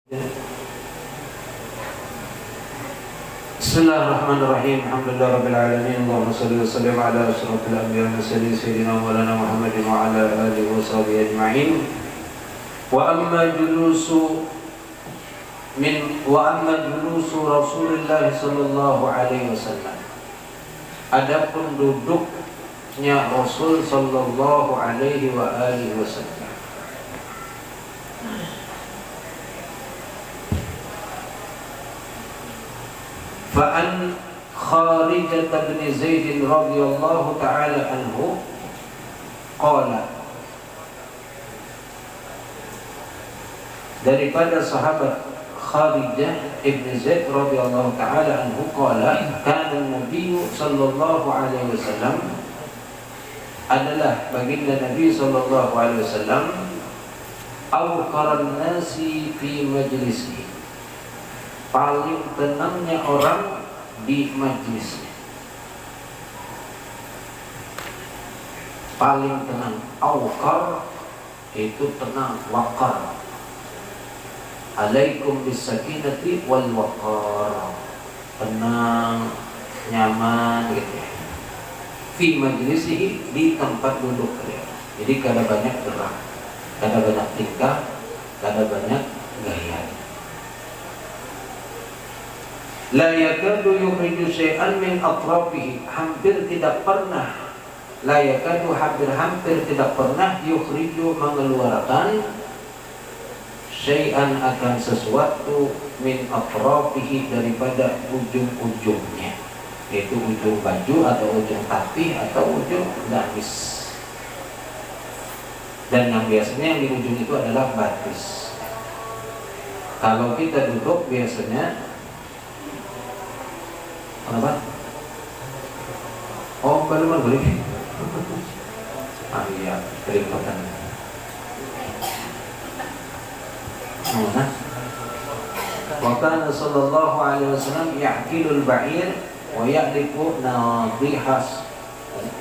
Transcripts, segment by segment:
Bismillahirrahmanirrahim. Alhamdulillahirabbil alamin. Allahumma shalli wa sallim ala asyrafil anbiya'i wal mursalin sayyidina Maulana Muhammadin wa ala alihi wa sahbihi ajma'in. Wa amma julusu Rasulullah sallallahu alaihi wasallam. Adapun duduknya Rasul sallallahu alaihi wa alihi wasallam. Fa'an Kharijah bin Zaid radhiyallahu ta'ala anhu qala, daripada sahabat Kharijah ibn Zaid radhiyallahu ta'ala anhu qala, kana Nabi sallallahu alaihi wasallam, adalah baginda Nabi sallallahu alaihi wasallam, awqaran nasi fi majlisi, paling tenangnya orang di majlisnya. Paling tenang, awqar itu tenang, waqar. Alaikum bisakinati wal waqar, tenang, nyaman gitu ya. Fi majlisihi, di tempat duduk dia. Jadi kada banyak gerak, kada banyak tingkah, kada banyak gaya. La yakadu yukhriju syai'an min atrafihi, hampir tidak pernah, la yakadu hampir tidak pernah, yukhriju mengeluarkan, syai'an akan sesuatu, min atrafihi daripada ujung-ujungnya, yaitu ujung baju atau ujung tapih atau ujung gamis. Dan yang biasanya yang di ujung itu adalah batis. Kalau kita duduk biasanya apa? Oh, belum boleh. Ah iya, kelihatan. Nah, wa kana sallallahu alaihi wasallam ya'kilul ba'ir wa ya'liku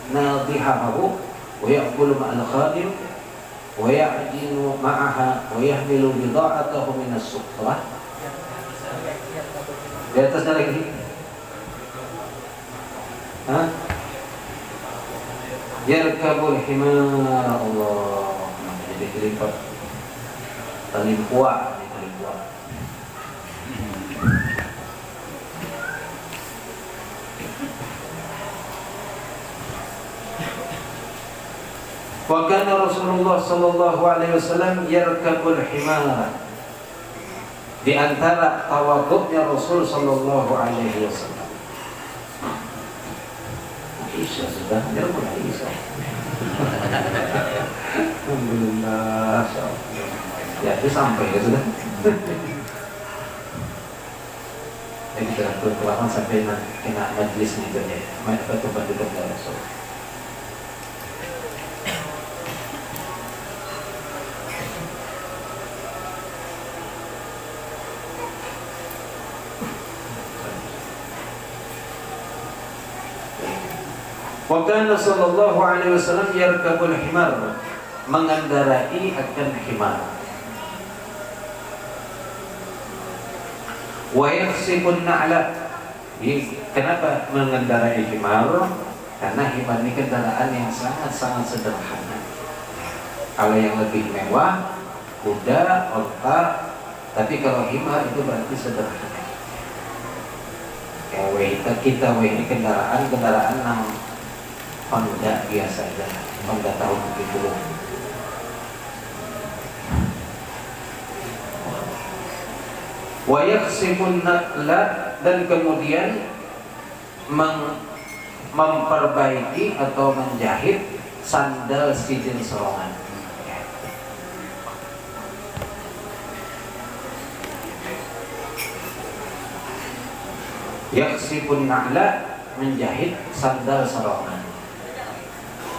nadihahu wa ya'kulu ma'al khadim wa ya'jinu ma'aha wa yahmilu bida'atahu min as-suqrah. Di atasnya lagi. Yarkabul himar, Allah, jadi kelipat tali kuat, tali kuat. Wa kana Rasulullah sallallahu alaihi wasallam yarkabul himar. Di antara tawaduknya Rasul sallallahu alaihi wasallam, Isya sudah, dia mulai Isya. Alhamdulillah. Ya, itu sampai ya sudah. Jadi kita berkelakon sampai kena majlis itu ya. Apa tempat duduk dari Rasul. Wa kana sallallahu alaihi wasallam yarkabul himar, mengendarai akan himar. Wa yakhsibun na'la. Kenapa mengendarai himar? Karena himar ini kendaraan yang sangat-sangat sederhana. Kalau yang lebih mewah, kuda, onta, tapi kalau himar itu berarti sederhana. Kita ini kendaraan yang Honda biasa aja, Honda tahun 70. Wa yakhsibun naqla, dan kemudian memperbaiki atau menjahit sandal sidin serongan. Yakhsibun naqla, menjahit sandal serongan.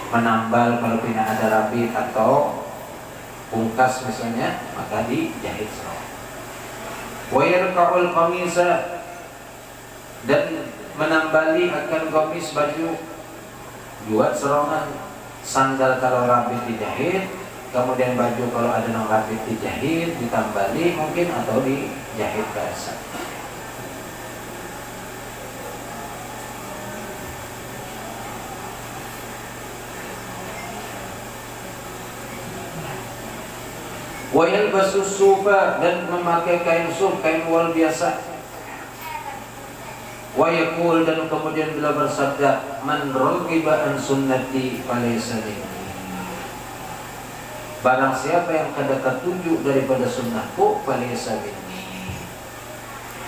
Menambal kalau tidak ada rapi atau pungkas misalnya, maka dijahit serongan. Wa yarka'ul qamisa, dan menambali akan komis baju, buat serongan. Sandal kalau rapi dijahit, kemudian baju kalau ada yang rapid dijahit, ditambali mungkin, atau dijahit biasa. Wa yalbasu sufa, dan memakai kain suf, kain wol biasa. Wa yaqul, dan kemudian beliau bersabda, man raghiba an sunnati falaysa minni. Barang siapa yang kada ketuju daripada sunnahku, falaysa minni.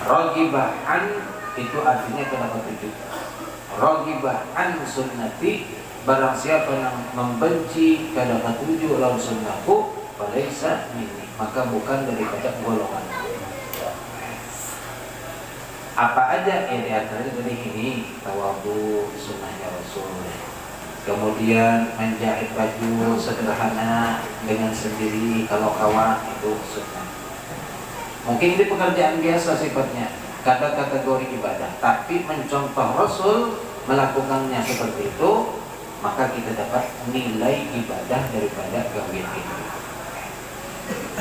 Raghiba an itu artinya kada ketuju. Raghiba an sunnati, barang siapa yang membenci, kada ketuju lawan sunnahku, falaysa minni, maka bukan daripada golongan. Apa aja yang diantaranya dari ini? Tawadhu, sunnahnya Rasul. Kemudian menjahit baju sederhana dengan sendiri kalau kawan, itu sunnah. Mungkin ini pekerjaan biasa sifatnya, kada kategori ibadah, tapi mencontoh Rasul melakukannya seperti itu, maka kita dapat nilai ibadah daripada gawian itu.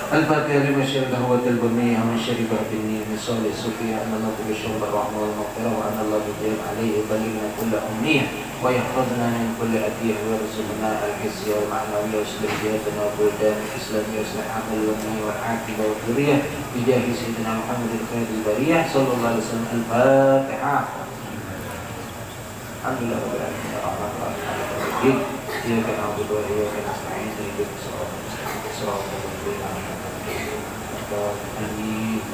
Al-Fatihah lima syarih dahwatil bamiyah wa syarih ba'dini min salih sufiyah anna Allah bishawab ar-rahmah wal-maghfirah wa anna Allah bijayam alaihi baligna kulla umniyah wa yahfazna min kulli adiyah wa rizulna al-hizya wa ma'nawiyah wa selajiyatana wa buldan islamiyah wa amal wa niyah wa aqibah wa duriyah bijahi sayyidina Muhammadin khairil bariyah sallallahu alaihi wasallam. Al-Fatihah. Alhamdulillah rabbil alamin ar-rahmanir rahim. Iyyaka na'budu wa iyyaka nasta'in ihdinas siratal mustaqim siratal ladzina an'amta alaihim.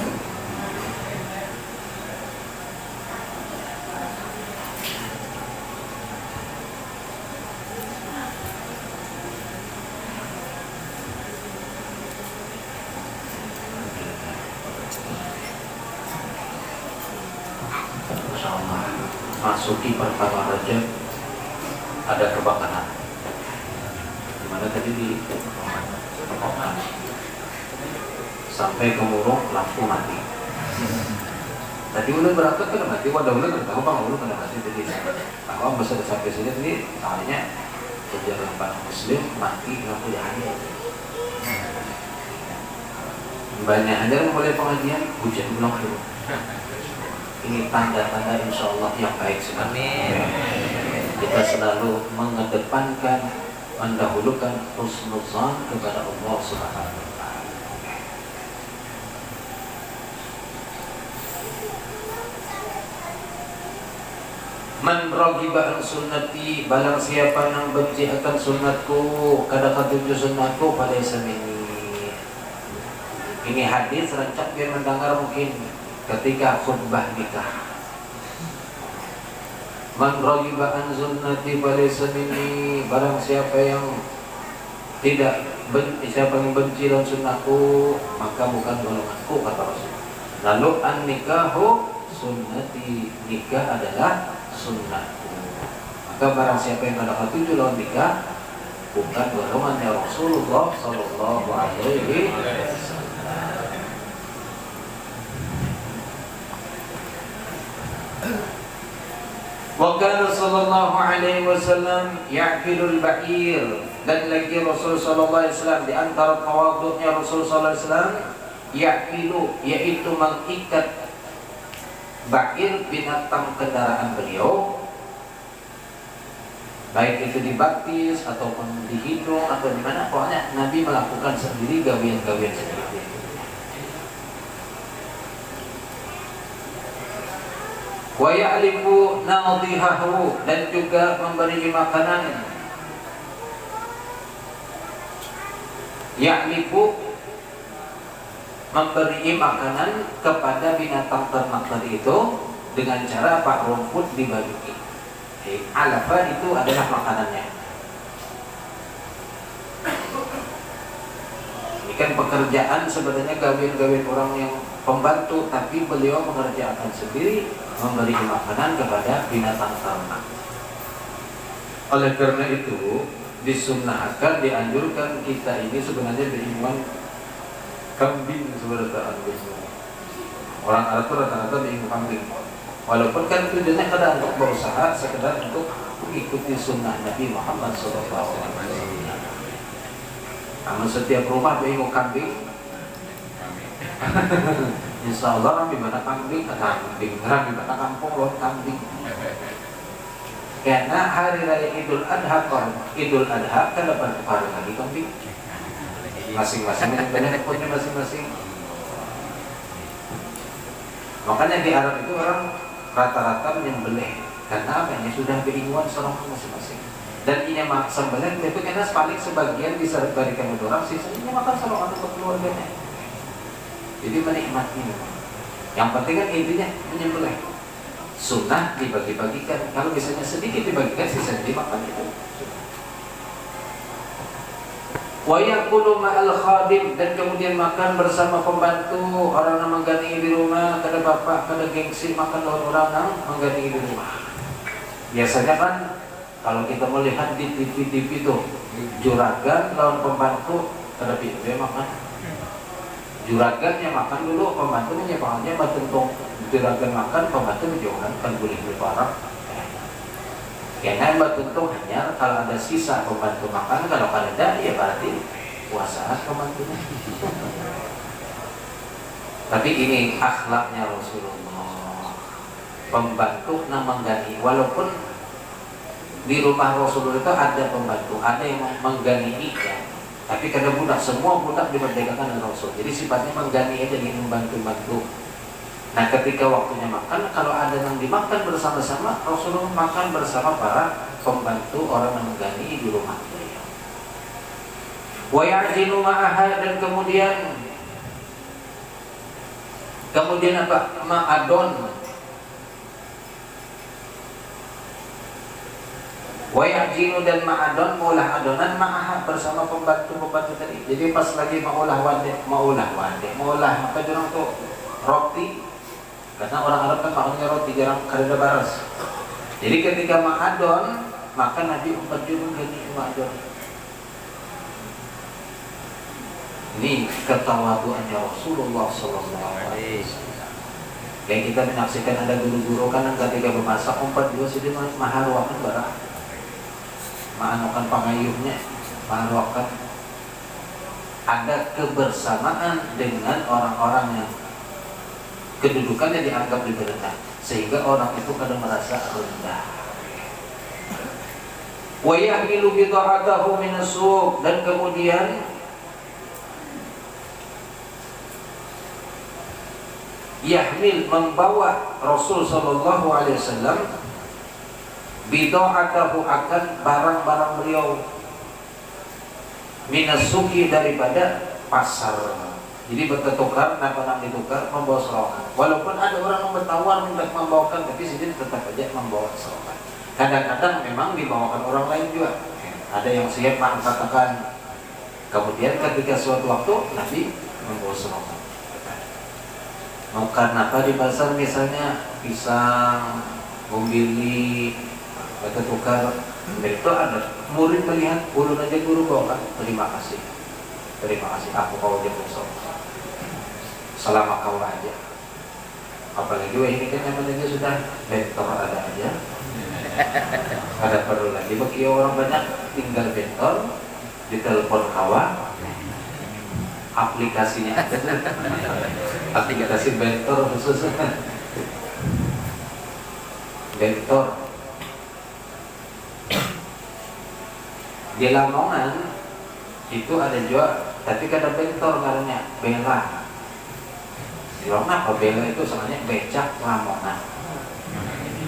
Insyaallah masuki pertama Rajab ada kebakaran. Dimana tadi di Pekokan sampai ke Murung lampu mati. Tadi ulun berangkat kena mati, wadah ulun kena tahu bang ulun kena mati tadi. Tahu besar sampai sini tadi tanya kejaran Pak Muslim mati lampu jahat. Banyak aja mulai pengajian hujan belum dulu. Ini tanda-tanda insya Allah yang baik sekali. Kita selalu mengedepankan, mendahulukan husnuzan kepada Allah Subhanahu wa Ta'ala. Man raghiba an sunnati, barang siapa yang benci akan sunnatku, kada ketuju sunnatku, falaysa minni. Ini hadis rancak biar mendengar mungkin ketika khutbah nikah. Man raghiba an sunnati falaysa minni, barang siapa yang siapa yang benci dan sunnahku, maka bukan golonganku, kata Rasul. Lalu an nikahu sunnati, nikah adalah sunnahku. Maka barang siapa yang kada ketuju lawan nikah, bukan golongannya Rasulullah sallallahu alaihi wasallam. Wa kana sallallahu alaihi wasallam ya'kilul ba'ir, dan lagi Rasul sallallahu alaihi wasallam di antara tawadhu'nya Rasul sallallahu alaihi wasallam ya'kilu, yaitu mengikat ba'ir, binatang kendaraan beliau, baik itu dibaptis ataupun di hidung atau di mana, pokoknya Nabi melakukan sendiri gawian-gawian seperti itu. Wa ya'lifu nadhihahu, dan juga memberi makanan. Ya'lifu, memberi makanan kepada binatang ternak tadi itu dengan cara apa? Rumput dibagi. Alafa itu adalah makanannya. Ini kan pekerjaan sebenarnya gawian-gawian orang yang pembantu, tapi beliau mengerjakan sendiri, memberi makanan kepada binatang ternak. Oleh karena itu disunnahkan, dianjurkan kita ini sebenarnya beriman kambing sebenarnya. Orang Arab itu rata-rata beriman kambing. Walaupun kan tujuannya kadang untuk berusaha, sekedar untuk mengikuti sunnah Nabi Muhammad SAW. Namun setiap rumah bingung kambing. Insya Allah kami pada kambing, kambing kampung loh kambing. Karena hari raya Idul Adha kan dapat hari lagi kambing. Masing-masing yang banyak punya masing-masing. Makanya di Arab itu orang rata-rata menyembelih karena apa? Ya sudah beringuan seorang masing-masing. Dan ini sembelih itu karena paling sebagian bisa diberikan untuk orang, sisanya makan seorang untuk keluarganya. Jadi menikmati. Yang penting kan intinya menyembelih. Sunnah dibagi-bagikan. Kalau misalnya sedikit dibagikan, sisanya dimakan itu. Wa yaqulu ma'al khadim, dan kemudian makan bersama pembantu. Orang yang mengganti di rumah, kada bapak, kada gengsi makan dengan orang yang mengganti di rumah. Biasanya kan kalau kita melihat di TV itu juragan lawan pembantu, kada dia makan. Juragannya makan dulu, pembantunya pangannya batentung. Juragan makan, pembantu menjauhkan, kan boleh berparah. Karena batentung hanya kalau ada sisa pembantu makan, kalau ada ya berarti puasa pembantunya. Tapi ini akhlaknya Rasulullah. Pembantu nama mengganti, walaupun di rumah Rasulullah itu ada pembantu, ada yang mengganti ya. Tapi karena budak, semua budak dimerdekakan dengan Rasul. Jadi sifatnya mengganti aja dengan membantu-bantu. Nah ketika waktunya makan, kalau ada yang dimakan bersama-sama, Rasulullah makan bersama para pembantu orang yang mengganti di rumah beliau. Wa ya'jinu ma'aha, dan kemudian apa? Ma'adon. Wa ya'jinu, dan ma'adon, maulah adonan ma'aha bersama pembantu tadi. Jadi pas lagi maulah apa jurang tuh roti. Karena orang Arab kan makannya roti, jarang kada baras. Jadi ketika ma'adon, maka Nabi 4 jurung gani ma'adon. Ini ketawaduannya Rasulullah SAW. Yang kita menyaksikan ada guru-guru kan ketika memasak 4 juga sudah maharwakan barang. Ma'anukan pangayuhnya, maharwakan. Ada kebersamaan dengan orang-orang yang kedudukannya dianggap lebih rendah, sehingga orang itu kadang merasa rendah. Wa yahmilu bid'atahu min as-suq, dan kemudian yahmil, membawa Rasul sallallahu alaihi wasallam bid'atahu, akan barang-barang beliau min as-suqi, daripada pasar. Jadi bertukar, nak ditukar, membawa serongan. Walaupun ada orang yang bertawar minta membawakan, tapi sendiri tetap aja membawa serongan. Kadang-kadang memang dibawakan orang lain juga. Ada yang siap katakan. Kemudian ketika suatu waktu Nabi membawa serongan. Karena apa di pasar misalnya pisang, membeli, bertukar, itu ada murid melihat, ulun aja guru bawa, terima kasih, aku kau aja besok. Selama kau aja. Apalagi ini kan namanya sudah bentor ada aja. Ada perlu lagi bagi orang banyak tinggal bentor, ditelepon kawan, aplikasinya ada. Aplikasi bentor khusus. Bentor. Di Lamongan itu ada juga, tapi kada bentor karena bela. Apa bela itu sebenarnya becak Lamongan.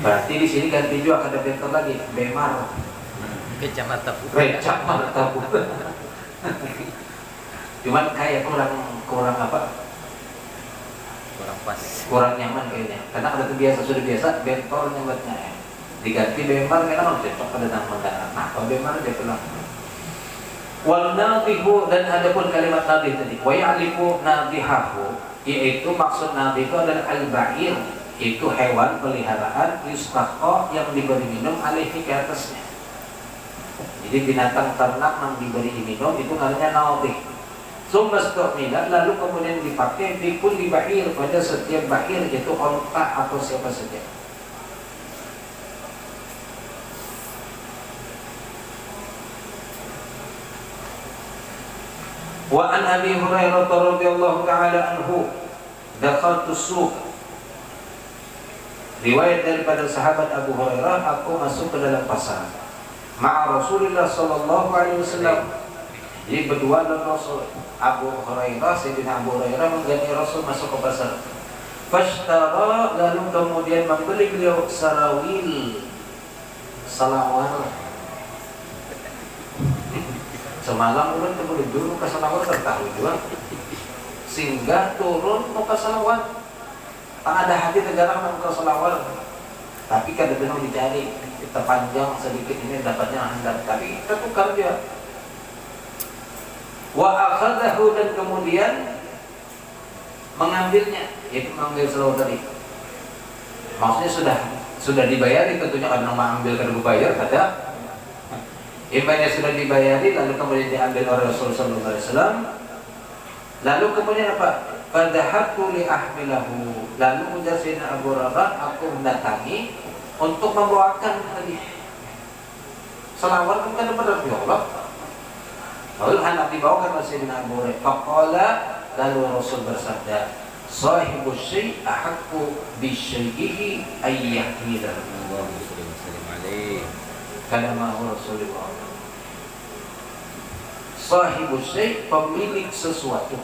Berarti di sini ganti juga kada bentor lagi, bemar. Becak martabut. Cuman kayak kurang apa? Kurang pas. Kurang nyaman kayaknya. Karena kada sudah biasa bentor nyebutnya. Diganti bemar karena mau cetok pada nama. Nah, kalau bemar dia pulang. Wal nadhihu, dan ada pun kalimat nadhih tadi. Wa ya'lifu nadhihahu, yaitu maksud nadhih itu adalah al-ba'ir, itu hewan peliharaan yustaqqa, yang diberi minum alaihi, ke atasnya. Jadi binatang ternak yang diberi minum itu namanya nadhih. Summa stu'mila, lalu kemudian dipakai di kulli ba'ir, pada setiap ba'ir, itu onta atau siapa saja. Wa an Abi Hurairah radhiyallahu taala anhu dakhaltu suq. Riwayat daripada sahabat Abu Hurairah, aku masuk ke dalam pasar ma'a Rasulullah sallallahu alaihi wasallam. Jadi berdua dengan Rasul. Abu Hurairah, Sayyidina Abu Hurairah menggandeng Rasul masuk ke pasar. Fashtara, lalu kemudian membeli beliau sarawil, salawar. Semalam ulun kembali dulu ke salawar tertahu juga. Singgah turun mau ke salawar. Tak ada hati negara mau ke salawar. Tapi kadang-kadang dicari terpanjang sedikit ini dapatnya handap. Tapi kita tukar dia. Wa akhadahu, dan kemudian mengambilnya, yaitu mengambil selawar tadi. Maksudnya sudah dibayari, tentunya karena mengambil kan bayar ada. Imannya sudah dibayari, lalu kemudian diambil oleh Rasulullah sallallahu alaihi wasallam. Lalu kemudian apa? Fadhahabtu li ahmilahu. Lalu ujar Sayyidina Abu Hurairah, aku mendatangi untuk membawakan tadi. Selawat kan benar ya Allah. Lalu anak dibawakan oleh Sayyidina Abu Hurairah. Faqala, lalu Rasul bersabda, sahibu syai' ahaqqu bi syai'ihi ayyahmilahu. Allahu sallallahu alaihi wasallam. Rasulullah. Sahibu syai', pemilik sesuatu,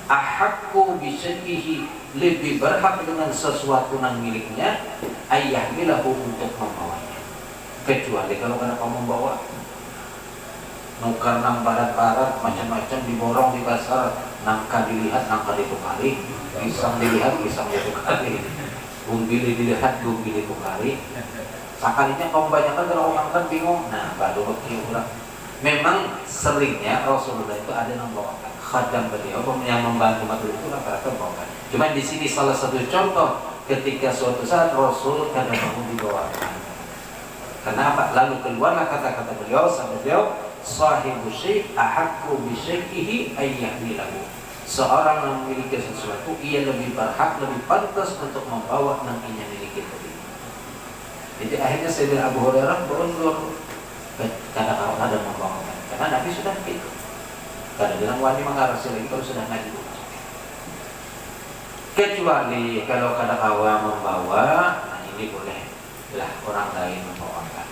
ahaqqu bi syai'ihi, lebih berhak dengan sesuatu yang miliknya, ayyahmilahu, untuk membawanya. Kecuali kalau ada kamu membawa nukar nang barat-barat macam-macam diborong di pasar, nangka dilihat, nangka ditukari, pisang dilihat, pisang ditukari, gumbili dilihat, gumbili ditukari. Sekalinya kaum banyakkan kalau orang kan bingung. Nah, baru berkiulah. Memang seringnya Rasulullah itu ada yang membawakan khadam beliau yang membantu matul itu rata-rata membawakan. Cuma di sini salah satu contoh ketika suatu saat Rasul kadang-kadang dibawakan. Kenapa? Lalu keluarlah kata-kata beliau, sampai beliau, sahibu syai' ahaqqu bi syai'ihi ayyahmilahu. Seorang yang memiliki sesuatu, ia lebih berhak, lebih pantas untuk membawa yang ia miliki tadi. Jadi akhirnya Sayyidina Abu Hurairah berundur. Kadang-kadang ada membawakan, karena Nabi sudah begitu. Kadang-kadang wani mengarasi lagi kalau sudah Nabi. Kecuali kalau kadang-kadang membawa, nah ini boleh lah orang lain membawakan.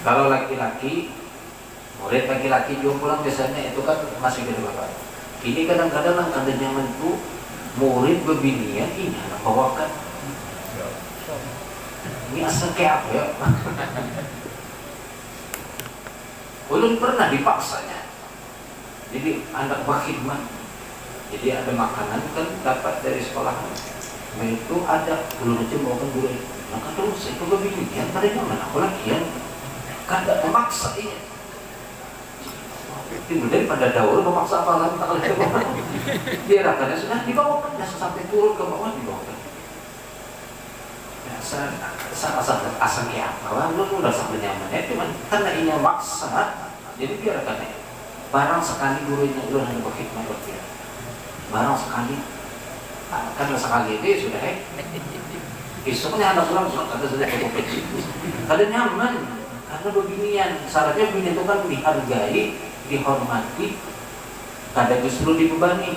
Kalau laki-laki, murid laki-laki juga pulang biasanya itu kan masih gede bapak. Ini kadang-kadang ada zaman itu murid berbinian, ini anak bawakan. Ini asal kayak apa ya? Ulun pernah dipaksanya. Jadi anak berkhidmat. Jadi ada makanan kan dapat dari sekolah. Nah itu ada ulun aja bawakan guru. Maka terus itu berbinian, tadi mana aku lagi ya? Kada memaksa ini. Kemudian pada daur memaksa apa lagi tak boleh dibawa. Diarahkannya sudah dibawakan, sampai turun ke bawah dibawakan. Asal kayak apa? Lu udah sampai nyamannya, cuman karena ini maksa, jadi biarkannya. Barang sekali gurunya lu hanya berkhidmat buat dia. Barang sekali, karena sekali itu sudah besoknya anak pulang ada sudah cukup. Kada nyaman. Karena beginian, syaratnya begini itu kan dihargai, dihormati, kada justru dibebani.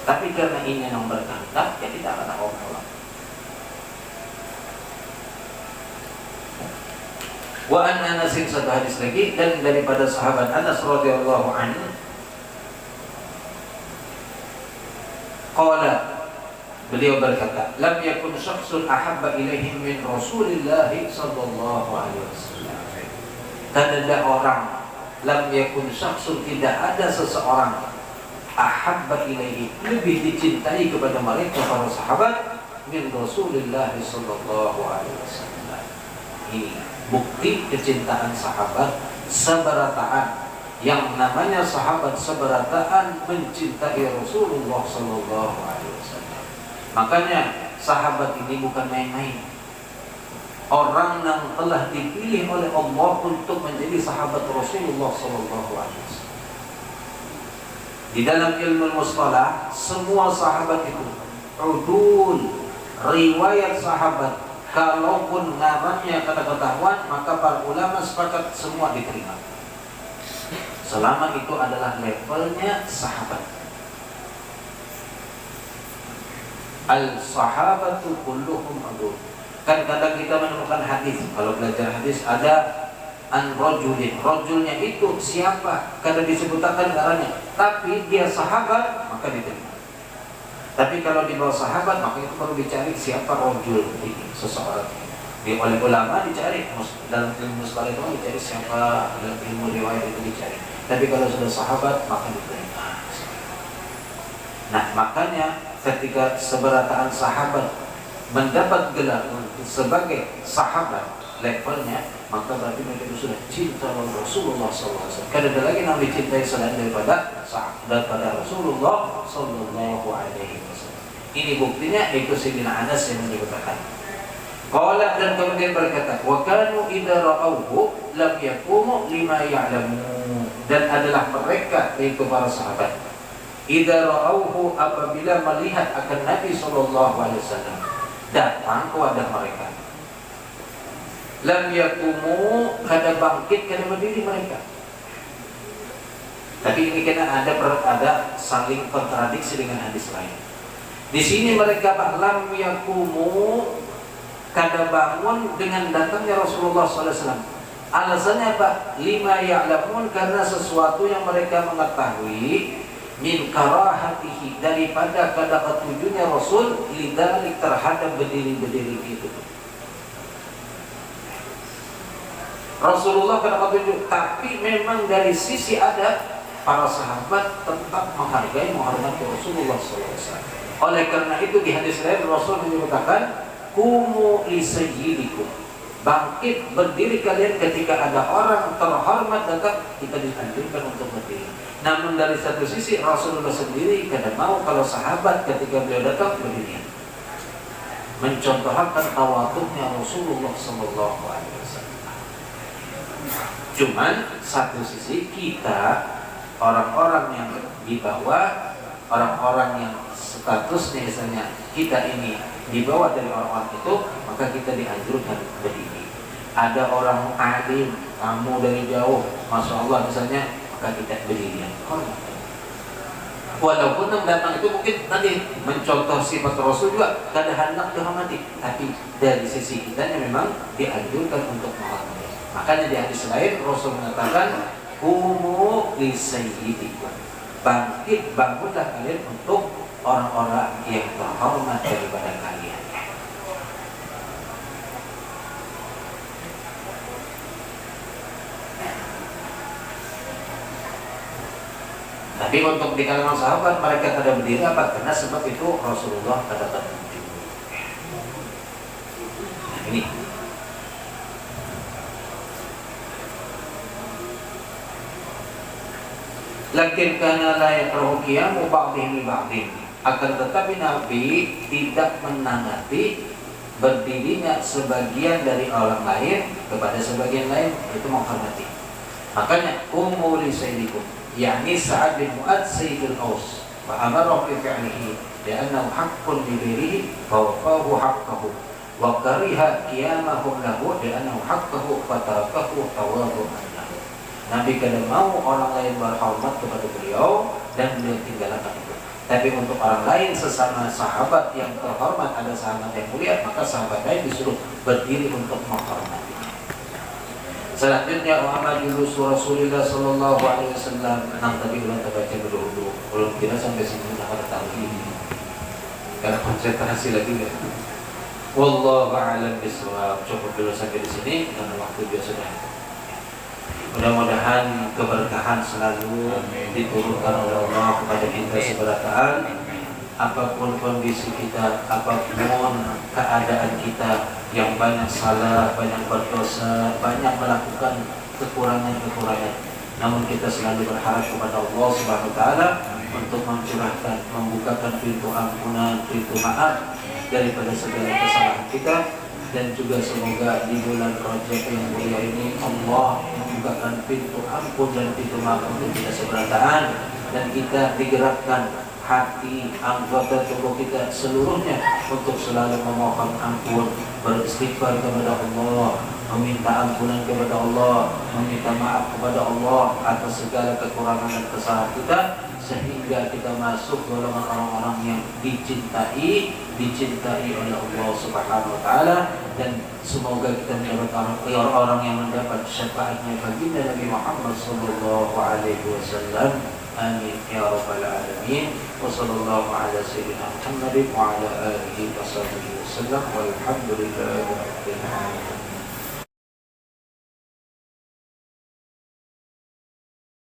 Tapi karena ini yang berkata, ya tidak akan orang-orang. Wa an Anasin, satu hadis lagi, dan daripada sahabat Anas radhiyallahu anhu, qala, beliau berkata, lam yakun syakhsun ahabba ilaihim min Rasulillah sallallahu alaihi wasallam. Dan ada orang, lam yakun syakhsun, tidak ada seseorang, ahabba ilaihi, lebih dicintai kepada mereka para sahabat, min Rasulillah sallallahu alaihi wasallam. Ini bukti kecintaan sahabat seberataan. Yang namanya sahabat seberataan mencintai Rasulullah sallallahu alaihi wasallam. Makanya sahabat ini bukan main-main. Orang yang telah dipilih oleh Allah untuk menjadi sahabat Rasulullah sallallahu alaihi wasallam. Di dalam ilmu mustalah, semua sahabat itu udul, riwayat sahabat, kalaupun namanya kata ketahuan, maka para ulama sepakat semua diterima selama itu adalah levelnya sahabat. Al-sahabatu kulluhum udul. Kan kadang kita menemukan hadis, kalau belajar hadis ada an-rajulin, rajulnya itu siapa? Kadang disebutkan caranya, tapi dia sahabat maka diterima. Tapi kalau di bawah sahabat maka itu perlu dicari siapa rajul ini, seseorang. Oleh ulama dicari, dalam ilmu mustalah itu dicari siapa, dalam ilmu riwayat itu dicari. Tapi kalau sudah sahabat maka diterima. Nah makanya ketika seberataan sahabat mendapat gelar sebagai sahabat levelnya, maka berarti mereka itu sudah cinta Rasulullah SAW. Karena ada lagi yang dicintai selain daripada Rasulullah SAW. Ini buktinya itu Sayyidina Anas yang menyebutkan. Qala, dan kemudian berkata, wa kanu idza ra'awhu lam yaqumu lima ya'lamu. Dan adalah mereka, yaitu para sahabat, idza ra'awhu, apabila melihat akan Nabi SAW datang kepada mereka, lam yaqumu, kada bangkit, kada berdiri mereka. Tapi ini kena ada saling kontradiksi dengan hadis lain. Di sini mereka lam yaqumu, kada bangun dengan datangnya Rasulullah SAW. Alasannya apa? Lima ya'lamun, karena sesuatu yang mereka mengetahui, min karahatihi, daripada kada ketujuhnya Rasul lidalik terhadap berdiri-berdiri itu. Rasulullah kada ketujuh, tapi memang dari sisi ada para sahabat tetap menghormati Rasulullah SAW. Oleh karena itu di hadis lain Rasul menyebutkan, kumu li sayyidikum, bangkit berdiri kalian ketika ada orang terhormat datang, kita dianjurkan untuk berdiri. Namun dari satu sisi Rasulullah sendiri kadang mau kalau sahabat ketika beliau datang berdiri, mencontohkan tawadhu'nya Rasulullah SAW. Cuman satu sisi kita orang-orang yang di bawah, orang-orang yang statusnya misalnya kita ini di bawah dari orang-orang itu, maka kita dianjurkan berdiri. Ada orang alim, tamu dari jauh, masya Allah misalnya, maka kita berdiri. Walaupun yang datang itu mungkin tadi mencontoh sifat Rasul juga, kada hendak dihormati, tapi dari sisi kitanya memang dianjurkan untuk menghormati. Makanya di hadis lain Rasul mengatakan, kumu li sayyidikum, bangkit, bangunlah kalian untuk orang-orang yang terhormat daripada kalian. Tapi untuk di kalangan sahabat mereka tidak berdiri apa? Karena sebab itu Rasulullah kada tertuju. Nah ini. Lakin kana la yakrahu qiyamu ba'dihim li ba'din. Akan tetapi Nabi tidak menanggapi berdirinya sebagian dari orang lain kepada sebagian lain, itu menghormati. Makanya qumu li sayyidikum, yakni Sa'ad bin Mu'adz sayyidul Aus, wa amara bi fi'lihi li'annahu haqqun li ghairihi wa wafahu haqqahu, wa kariha qiyamahum lahu li'annahu haqqahu fa tarakahu tawadhu'an lahu. Nabi kadang mau orang lain berhormat kepada beliau dan beliau tinggalkan itu. Tapi untuk orang lain sesama sahabat yang terhormat, ada sahabat yang mulia, maka sahabat lain disuruh berdiri untuk menghormati. Selanjutnya Muhammad Rasulullah Sallallahu Alaihi Wasallam. Tadi ulang terbaca dulu, belum kita sampai sini nak tahu ini. Karena konsentrasi lagi ya. Wallahu a'lam bishawab. Cukup dulu sampai di sini karena waktu dia sudah. Mudah-mudahan keberkahan selalu diturunkan oleh Allah kepada kita seberataan. Apapun kondisi kita, apapun keadaan kita yang banyak salah, banyak berdosa, banyak melakukan kekurangan-kekurangan, namun kita selalu berharap kepada Allah Subhanahu wa taala untuk mencurahkan, membukakan pintu ampunan, pintu maaf daripada segala kesalahan kita. Dan juga semoga di bulan Rajab yang mulia ini Allah membukakan pintu ampun dan pintu maaf untuk kita seberataan, dan kita digerakkan hati, anggota tubuh kita seluruhnya untuk selalu memohon ampun, beristighfar kepada Allah, meminta ampunan kepada Allah, meminta maaf kepada Allah atas segala kekurangan dan kesalahan kita, sehingga kita masuk golongan orang-orang yang dicintai oleh Allah Subhanahu wa taala, dan semoga kita mendapat orang-orang yang mendapat syafaatnya baginda Nabi Muhammad sallallahu alaihi wasallam. Amin ya rabbal alamin. Wa sallallahu ala sayyidina Muhammadin wa ala alihi wa sahbihi wasallam. Walhamdulillahi rabbil alamin.